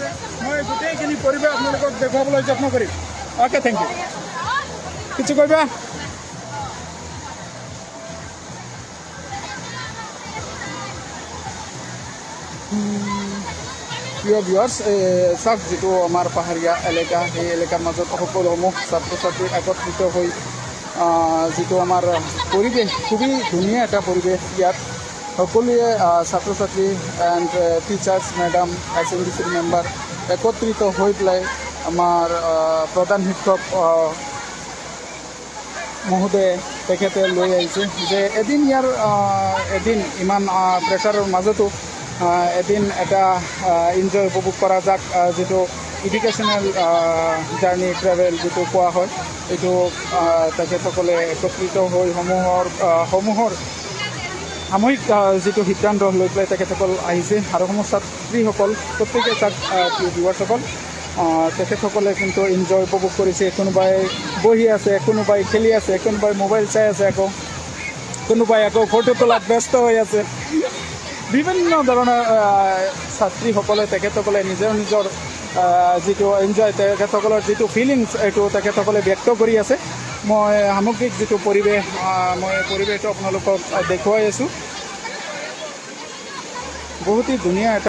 আছে মই গোটেইখিনি পৰিৱেশ আপোনালোকক দেখুৱাবলৈ যত্ন কৰিম অ'কে থেংক ইউ কিছু কৰিবা প্ৰিয় ভিউৱাৰ্ছ চাওক যিটো আমাৰ পাহাৰীয়া এলেকা সেই এলেকাৰ মাজত সকলোসমূহ ছাত্ৰ ছাত্ৰী একত্ৰিত হৈ যিটো আমাৰ পৰিৱেশ খুবেই ধুনীয়া এটা পৰিৱেশ ইয়াত সকলোৱে ছাত্ৰ ছাত্ৰী এণ্ড টিচাৰ্ছ মেডাম এছএমডিচিৰ মেম্বাৰ একত্ৰিত হৈ পেলাই আমাৰ প্ৰধান শিক্ষক মহোদয়ে তেখেতে লৈ আহিছে যে এদিন ইমান প্ৰেছাৰৰ মাজতো এদিন এটা এনজয় উপভোগ কৰা যাক যিটো এডুকেশ্যনেল জাৰ্ণি ট্ৰেভেল যিটো কোৱা হয় এইটো তেখেতসকলে একত্ৰিত হৈ সমূহৰ সামূহিক যিটো সিদ্ধান্ত লৈ পেলাই তেখেতসকল আহিছে আৰু সমূহ ছাত্ৰীসকল প্ৰত্যেকে ভিউৱাৰ্ছসকল তেখেতসকলে কিন্তু এনজয় উপভোগ কৰিছে কোনোবাই বহি আছে কোনোবাই খেলি আছে কোনোবাই মোবাইল চাই আছে কোনোবাই ফটো তোলাত ব্যস্ত হৈ আছে বিভিন্ন ধৰণৰ ছাত্ৰীসকলে তেখেতসকলে নিজৰ যিটো এনজয় তেখেতসকলৰ যিটো ফিলিংছ এইটো তেখেতসকলে ব্যক্ত কৰি আছে মই সামগ্ৰিক যিটো পৰিৱেশ মই পৰিৱেশটো আপোনালোকক দেখুৱাই আছোঁ বহুতেই ধুনীয়া এটা